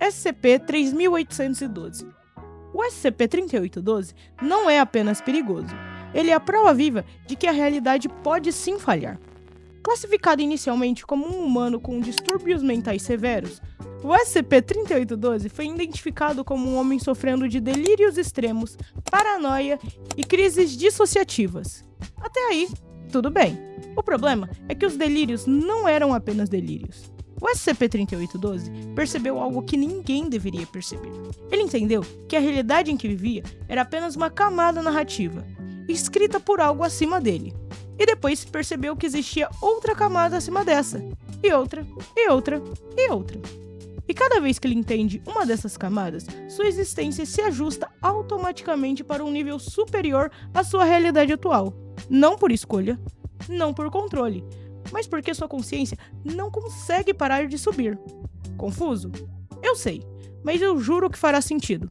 SCP-3812. O SCP-3812 não é apenas perigoso, ele é a prova viva de que a realidade pode sim falhar. Classificado inicialmente como um humano com distúrbios mentais severos, o SCP-3812 foi identificado como um homem sofrendo de delírios extremos, paranoia e crises dissociativas. Até aí, tudo bem. O problema é que os delírios não eram apenas delírios. O SCP-3812 percebeu algo que ninguém deveria perceber. Ele entendeu que a realidade em que vivia era apenas uma camada narrativa, escrita por algo acima dele. E depois percebeu que existia outra camada acima dessa, e outra, e outra, e outra. E cada vez que ele entende uma dessas camadas, sua existência se ajusta automaticamente para um nível superior à sua realidade atual. Não por escolha, não por controle, mas porque sua consciência não consegue parar de subir. Confuso? Eu sei, mas eu juro que fará sentido.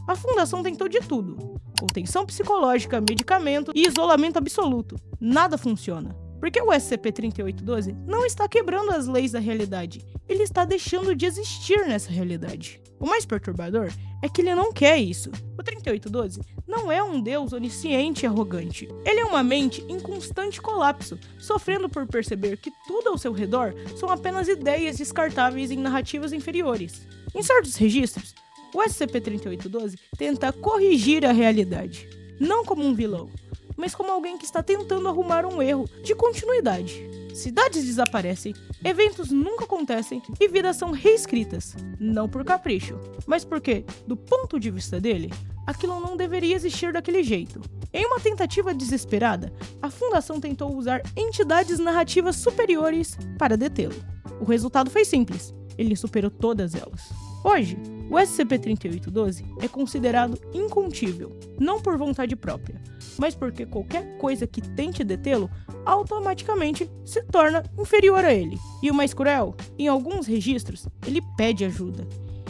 A Fundação tentou de tudo. Contenção psicológica, medicamento e isolamento absoluto. Nada funciona. Porque o SCP-3812 não está quebrando as leis da realidade. Ele está deixando de existir nessa realidade. O mais perturbador é que ele não quer isso. O 3812 não é um deus onisciente e arrogante. Ele é uma mente em constante colapso, sofrendo por perceber que tudo ao seu redor são apenas ideias descartáveis em narrativas inferiores. Em certos registros, o SCP-3812 tenta corrigir a realidade, não como um vilão, mas como alguém que está tentando arrumar um erro de continuidade. Cidades desaparecem, eventos nunca acontecem e vidas são reescritas, não por capricho, mas porque, do ponto de vista dele, aquilo não deveria existir daquele jeito. Em uma tentativa desesperada, a Fundação tentou usar entidades narrativas superiores para detê-lo. O resultado foi simples, ele superou todas elas. Hoje, o SCP-3812 é considerado incontível, não por vontade própria, mas porque qualquer coisa que tente detê-lo automaticamente se torna inferior a ele. E o mais cruel, em alguns registros, ele pede ajuda.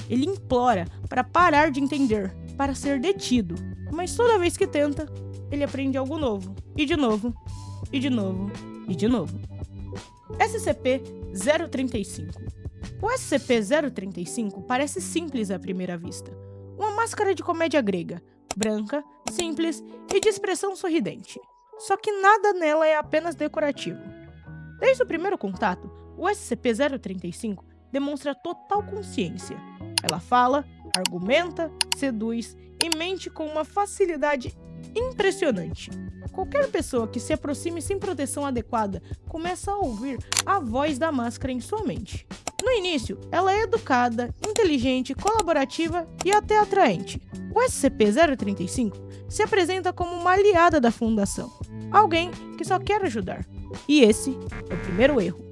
Ele implora para parar de entender, para ser detido, mas toda vez que tenta, ele aprende algo novo, e de novo, e de novo, e de novo. SCP-035. O SCP-035 parece simples à primeira vista. Uma máscara de comédia grega, branca, simples e de expressão sorridente. Só que nada nela é apenas decorativo. Desde o primeiro contato, o SCP-035 demonstra total consciência. Ela fala, argumenta, seduz e mente com uma facilidade impressionante. Qualquer pessoa que se aproxime sem proteção adequada começa a ouvir a voz da máscara em sua mente. No início, ela é educada, inteligente, colaborativa e até atraente. O SCP-035 se apresenta como uma aliada da Fundação, alguém que só quer ajudar. E esse é o primeiro erro.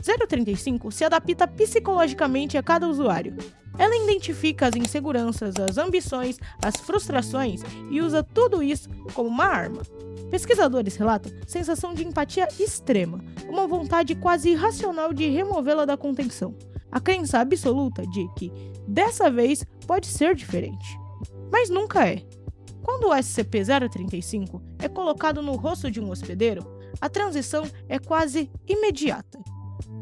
035 se adapta psicologicamente a cada usuário. Ela identifica as inseguranças, as ambições, as frustrações e usa tudo isso como uma arma. Pesquisadores relatam sensação de empatia extrema, uma vontade quase irracional de removê-la da contenção. A crença absoluta de que, dessa vez, pode ser diferente. Mas nunca é. Quando o SCP-035 é colocado no rosto de um hospedeiro, a transição é quase imediata.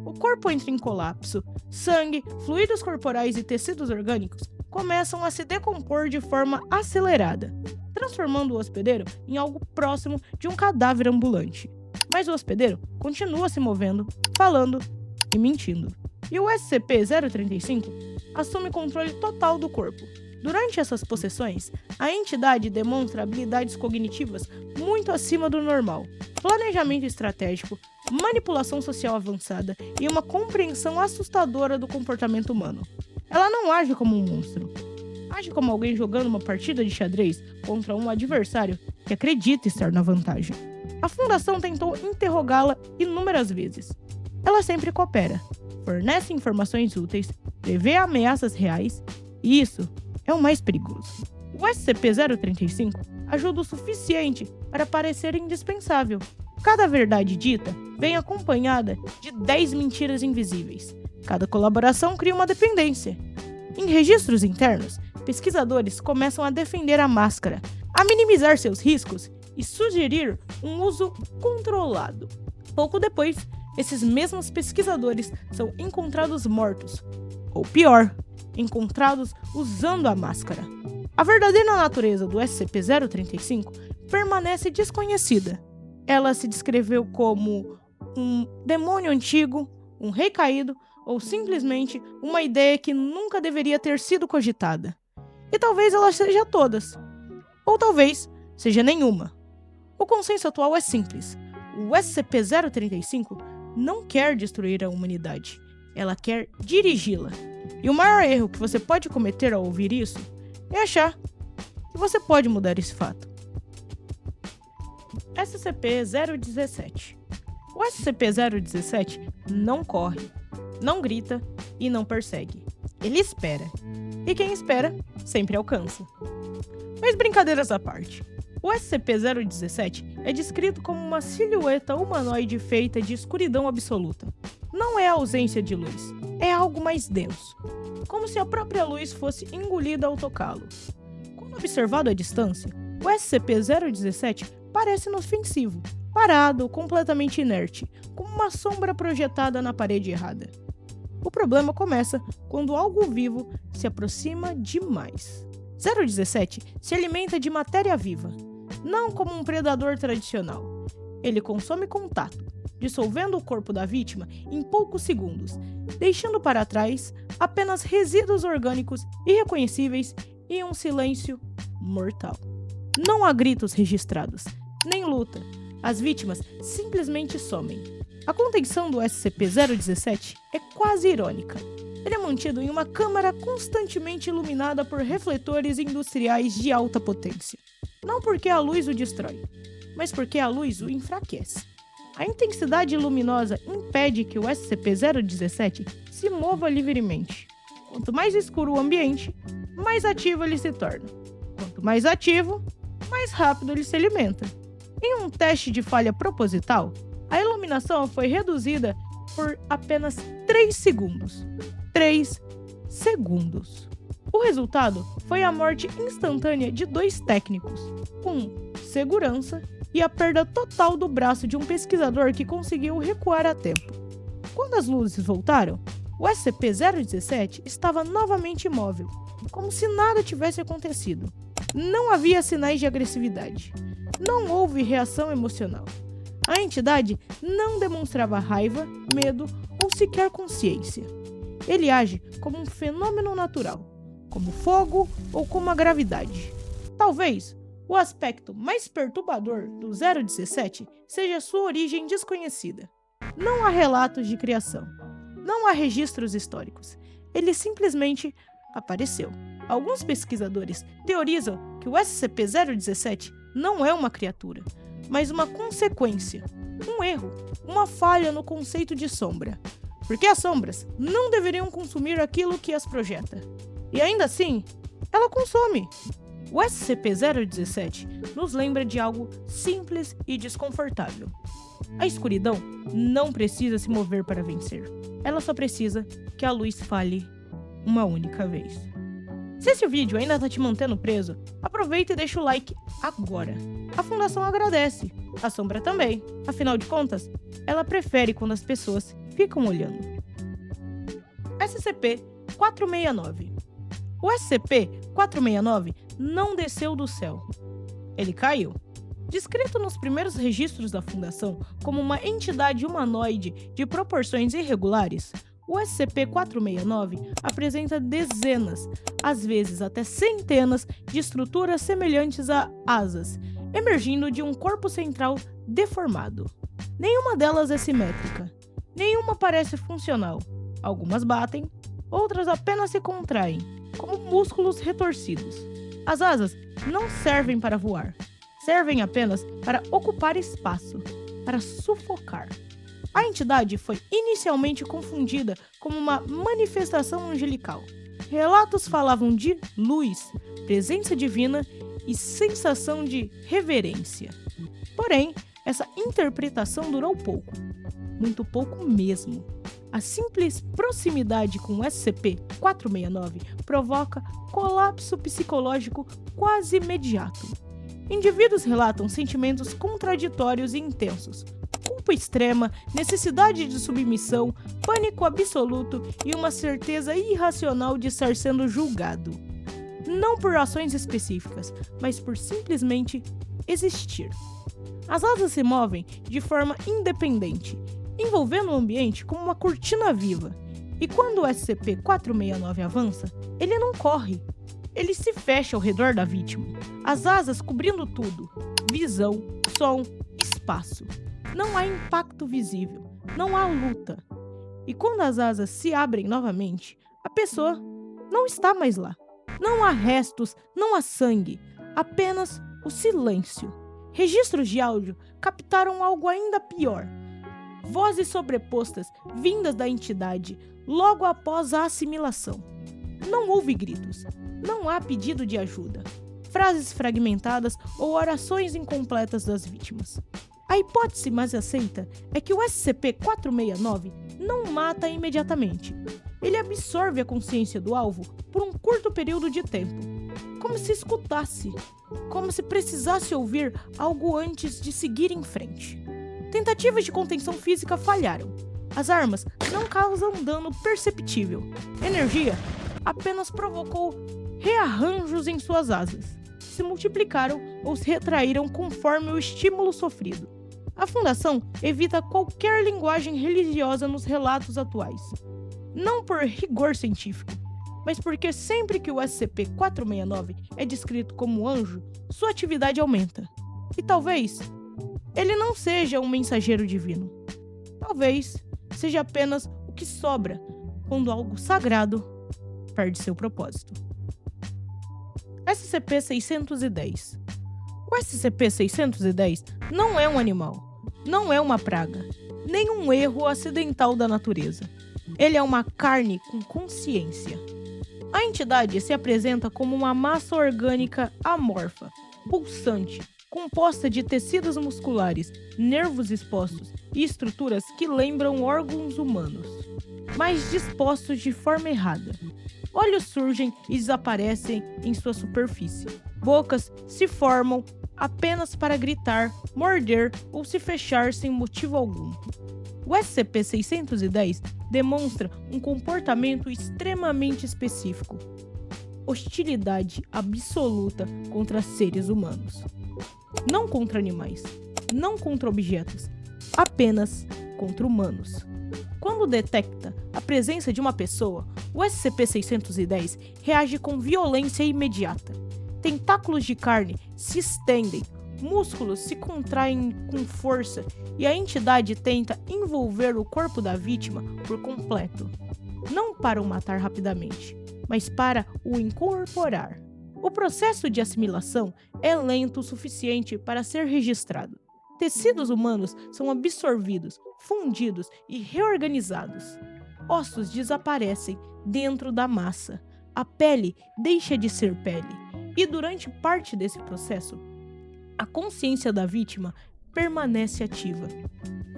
O corpo entra em colapso, sangue, fluidos corporais e tecidos orgânicos começam a se decompor de forma acelerada, transformando o hospedeiro em algo próximo de um cadáver ambulante. Mas o hospedeiro continua se movendo, falando e mentindo. E o SCP-035 assume controle total do corpo. Durante essas possessões, a entidade demonstra habilidades cognitivas muito acima do normal, planejamento estratégico, manipulação social avançada e uma compreensão assustadora do comportamento humano. Ela não age como um monstro. Age como alguém jogando uma partida de xadrez contra um adversário que acredita estar na vantagem. A Fundação tentou interrogá-la inúmeras vezes. Ela sempre coopera, fornece informações úteis, prevê ameaças reais, e isso é o mais perigoso. O SCP-035 ajuda o suficiente para parecer indispensável. Cada verdade dita vem acompanhada de 10 mentiras invisíveis. Cada colaboração cria uma dependência. Em registros internos, pesquisadores começam a defender a máscara, a minimizar seus riscos e sugerir um uso controlado. Pouco depois, esses mesmos pesquisadores são encontrados mortos, ou pior, encontrados usando a máscara. A verdadeira natureza do SCP-035 permanece desconhecida. Ela se descreveu como um demônio antigo, um rei caído ou simplesmente uma ideia que nunca deveria ter sido cogitada. E talvez ela seja todas, ou talvez seja nenhuma. O consenso atual é simples. O SCP-035 não quer destruir a humanidade, ela quer dirigi-la. E o maior erro que você pode cometer ao ouvir isso é achar que você pode mudar esse fato. SCP-017. O SCP-017 não corre, não grita e não persegue. Ele espera. E quem espera, sempre alcança. Mas brincadeiras à parte. O SCP-017 é descrito como uma silhueta humanoide feita de escuridão absoluta. Não é a ausência de luz, é algo mais denso, como se a própria luz fosse engolida ao tocá-lo. Quando observado à distância, o SCP-017 parece inofensivo, parado, completamente inerte, como uma sombra projetada na parede errada. O problema começa quando algo vivo se aproxima demais. 017 se alimenta de matéria viva, não como um predador tradicional. Ele consome contato, dissolvendo o corpo da vítima em poucos segundos, deixando para trás apenas resíduos orgânicos irreconhecíveis e um silêncio mortal. Não há gritos registrados, nem luta. As vítimas simplesmente somem. A contenção do SCP-017 é quase irônica. Ele é mantido em uma câmara constantemente iluminada por refletores industriais de alta potência. Não porque a luz o destrói, mas porque a luz o enfraquece. A intensidade luminosa impede que o SCP-017 se mova livremente. Quanto mais escuro o ambiente, mais ativo ele se torna. Quanto mais ativo, mais rápido ele se alimenta. Em um teste de falha proposital, a iluminação foi reduzida por apenas 3 segundos. 3 segundos. O resultado foi a morte instantânea de 2 técnicos, segurança e a perda total do braço de um pesquisador que conseguiu recuar a tempo. Quando as luzes voltaram, o SCP-017 estava novamente imóvel, como se nada tivesse acontecido. Não havia sinais de agressividade. Não houve reação emocional. A entidade não demonstrava raiva, medo ou sequer consciência. Ele age como um fenômeno natural, como fogo ou como a gravidade. Talvez o aspecto mais perturbador do 017 seja sua origem desconhecida. Não há relatos de criação. Não há registros históricos. Ele simplesmente apareceu. Alguns pesquisadores teorizam que o SCP-017 não é uma criatura, mas uma consequência, um erro, uma falha no conceito de sombra. Porque as sombras não deveriam consumir aquilo que as projeta. E ainda assim, ela consome. O SCP-017 nos lembra de algo simples e desconfortável. A escuridão não precisa se mover para vencer. Ela só precisa que a luz falhe uma única vez. Se esse vídeo ainda está te mantendo preso, aproveita e deixa o like agora. A Fundação agradece, a Sombra também. Afinal de contas, ela prefere quando as pessoas ficam olhando. SCP-469. O SCP-469 não desceu do céu. Ele caiu. Descrito nos primeiros registros da Fundação como uma entidade humanoide de proporções irregulares, o SCP-469 apresenta dezenas, às vezes até centenas, de estruturas semelhantes a asas, emergindo de um corpo central deformado. Nenhuma delas é simétrica. Nenhuma parece funcional. Algumas batem, outras apenas se contraem, como músculos retorcidos. As asas não servem para voar. Servem apenas para ocupar espaço, para sufocar. A entidade foi inicialmente confundida como uma manifestação angelical. Relatos falavam de luz, presença divina e sensação de reverência. Porém, essa interpretação durou pouco. Muito pouco mesmo. A simples proximidade com o SCP-469 provoca colapso psicológico quase imediato. Indivíduos relatam sentimentos contraditórios e intensos, culpa extrema, necessidade de submissão, pânico absoluto e uma certeza irracional de estar sendo julgado. Não por ações específicas, mas por simplesmente existir. As asas se movem de forma independente, envolvendo o ambiente como uma cortina viva. E quando o SCP-469 avança, ele não corre. Ele se fecha ao redor da vítima, as asas cobrindo tudo: visão, som, espaço. Não há impacto visível, não há luta. E quando as asas se abrem novamente, a pessoa não está mais lá. Não há restos, não há sangue, apenas o silêncio. Registros de áudio captaram algo ainda pior. Vozes sobrepostas vindas da entidade logo após a assimilação. Não houve gritos, não há pedido de ajuda, frases fragmentadas ou orações incompletas das vítimas. A hipótese mais aceita é que o SCP-469 não mata imediatamente. Ele absorve a consciência do alvo por um curto período de tempo, como se escutasse, como se precisasse ouvir algo antes de seguir em frente. Tentativas de contenção física falharam. As armas não causam dano perceptível. Energia apenas provocou rearranjos em suas asas. Se multiplicaram ou se retraíram conforme o estímulo sofrido. A Fundação evita qualquer linguagem religiosa nos relatos atuais. Não por rigor científico, mas porque sempre que o SCP-469 é descrito como anjo, sua atividade aumenta. E talvez ele não seja um mensageiro divino. Talvez seja apenas o que sobra quando algo sagrado perde seu propósito. SCP-610. O SCP-610 não é um animal, não é uma praga, nem um erro acidental da natureza. Ele é uma carne com consciência. A entidade se apresenta como uma massa orgânica amorfa, pulsante, composta de tecidos musculares, nervos expostos e estruturas que lembram órgãos humanos, mas dispostos de forma errada. Olhos surgem e desaparecem em sua superfície. Bocas se formam apenas para gritar, morder ou se fechar sem motivo algum. O SCP-610 demonstra um comportamento extremamente específico: hostilidade absoluta contra seres humanos. Não contra animais, não contra objetos, apenas contra humanos. Quando detecta a presença de uma pessoa, o SCP-610 reage com violência imediata. Tentáculos de carne se estendem, músculos se contraem com força e a entidade tenta envolver o corpo da vítima por completo. Não para o matar rapidamente, mas para o incorporar. O processo de assimilação é lento o suficiente para ser registrado. Tecidos humanos são absorvidos, fundidos e reorganizados. Ossos desaparecem dentro da massa. A pele deixa de ser pele. E durante parte desse processo, a consciência da vítima permanece ativa.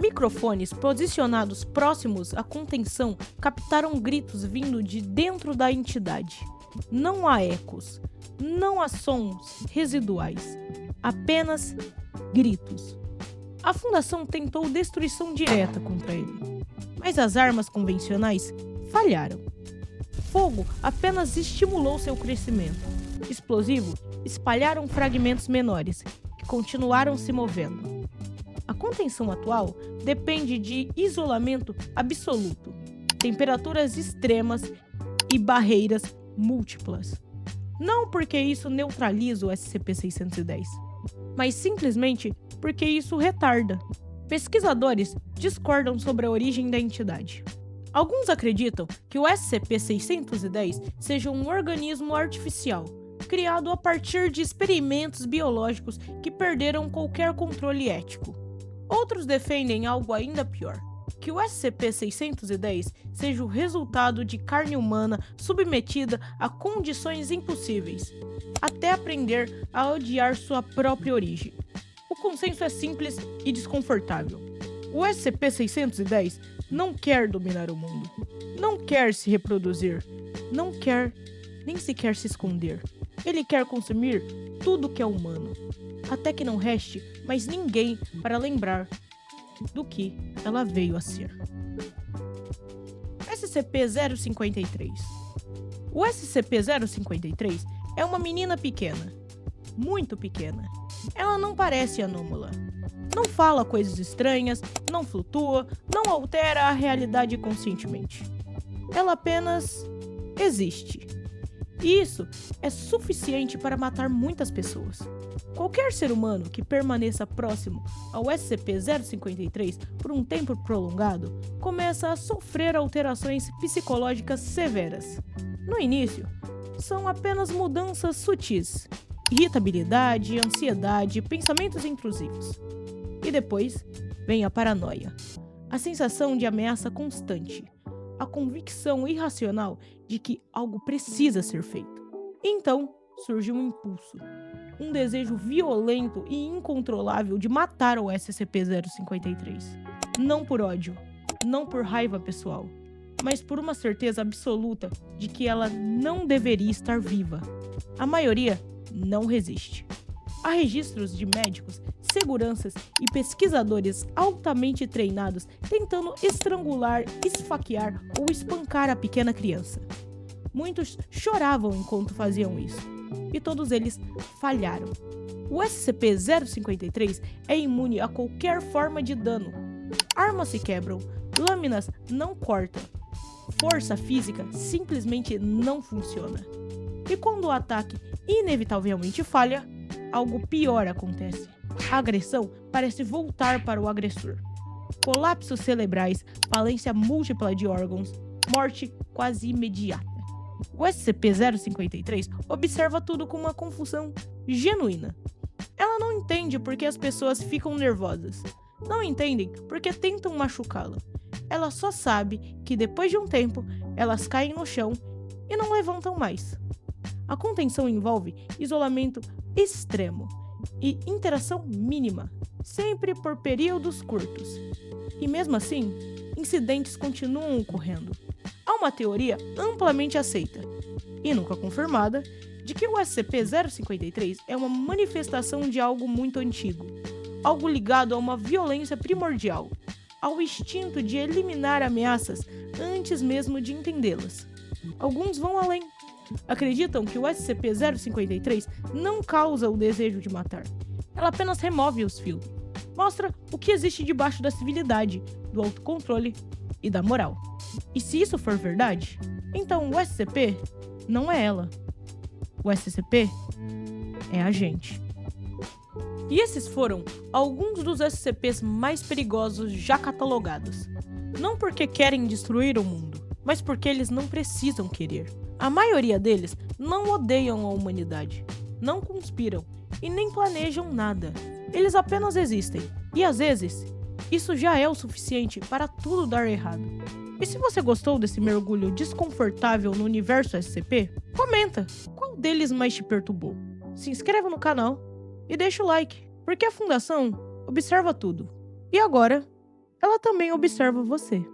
Microfones posicionados próximos à contenção captaram gritos vindo de dentro da entidade. Não há ecos, não há sons residuais, apenas gritos. A Fundação tentou destruição direta contra ele, mas as armas convencionais falharam. Fogo apenas estimulou seu crescimento. Explosivo espalharam fragmentos menores, que continuaram se movendo. A contenção atual depende de isolamento absoluto, temperaturas extremas e barreiras múltiplas. Não porque isso neutraliza o SCP-610, mas simplesmente porque isso retarda. Pesquisadores discordam sobre a origem da entidade. Alguns acreditam que o SCP-610 seja um organismo artificial, criado a partir de experimentos biológicos que perderam qualquer controle ético. Outros defendem algo ainda pior, que o SCP-610 seja o resultado de carne humana submetida a condições impossíveis, até aprender a odiar sua própria origem. O consenso é simples e desconfortável. O SCP-610 não quer dominar o mundo, não quer se reproduzir, não quer nem sequer se esconder. Ele quer consumir tudo que é humano, até que não reste mais ninguém para lembrar do que ela veio a ser. SCP-053. O SCP-053 é uma menina pequena, muito pequena. Ela não parece anômala. Não fala coisas estranhas, não flutua, não altera a realidade conscientemente. Ela apenas existe. E isso é suficiente para matar muitas pessoas. Qualquer ser humano que permaneça próximo ao SCP-053 por um tempo prolongado começa a sofrer alterações psicológicas severas. No início, são apenas mudanças sutis, irritabilidade, ansiedade, pensamentos intrusivos. E depois vem a paranoia, a sensação de ameaça constante, a convicção irracional de que algo precisa ser feito. E então surge um impulso, um desejo violento e incontrolável de matar o SCP-053. Não por ódio, não por raiva pessoal, mas por uma certeza absoluta de que ela não deveria estar viva. A maioria não resiste. Há registros de médicos, seguranças e pesquisadores altamente treinados tentando estrangular, esfaquear ou espancar a pequena criança. Muitos choravam enquanto faziam isso, e todos eles falharam. O SCP-053 é imune a qualquer forma de dano. Armas se quebram, lâminas não cortam. Força física simplesmente não funciona. E quando o ataque inevitavelmente falha, algo pior acontece. A agressão parece voltar para o agressor. Colapsos cerebrais, falência múltipla de órgãos, morte quase imediata. O SCP-053 observa tudo com uma confusão genuína. Ela não entende por que as pessoas ficam nervosas. Não entendem porque tentam machucá-la. Ela só sabe que depois de um tempo, elas caem no chão e não levantam mais. A contenção envolve isolamento extremo e interação mínima, sempre por períodos curtos. E mesmo assim, incidentes continuam ocorrendo. Há uma teoria amplamente aceita, e nunca confirmada, de que o SCP-053 é uma manifestação de algo muito antigo, algo ligado a uma violência primordial, ao instinto de eliminar ameaças antes mesmo de entendê-las. Alguns vão além. Acreditam que o SCP-053 não causa o desejo de matar. Ela apenas remove os filtros. Mostra o que existe debaixo da civilidade, do autocontrole e da moral. E se isso for verdade, então o SCP não é ela. O SCP é a gente. E esses foram alguns dos SCPs mais perigosos já catalogados. Não porque querem destruir o mundo, mas porque eles não precisam querer. A maioria deles não odeiam a humanidade, não conspiram e nem planejam nada. Eles apenas existem. E às vezes, isso já é o suficiente para tudo dar errado. E se você gostou desse mergulho desconfortável no universo SCP, comenta qual deles mais te perturbou. Se inscreva no canal e deixa o like, porque a Fundação observa tudo. E agora, ela também observa você.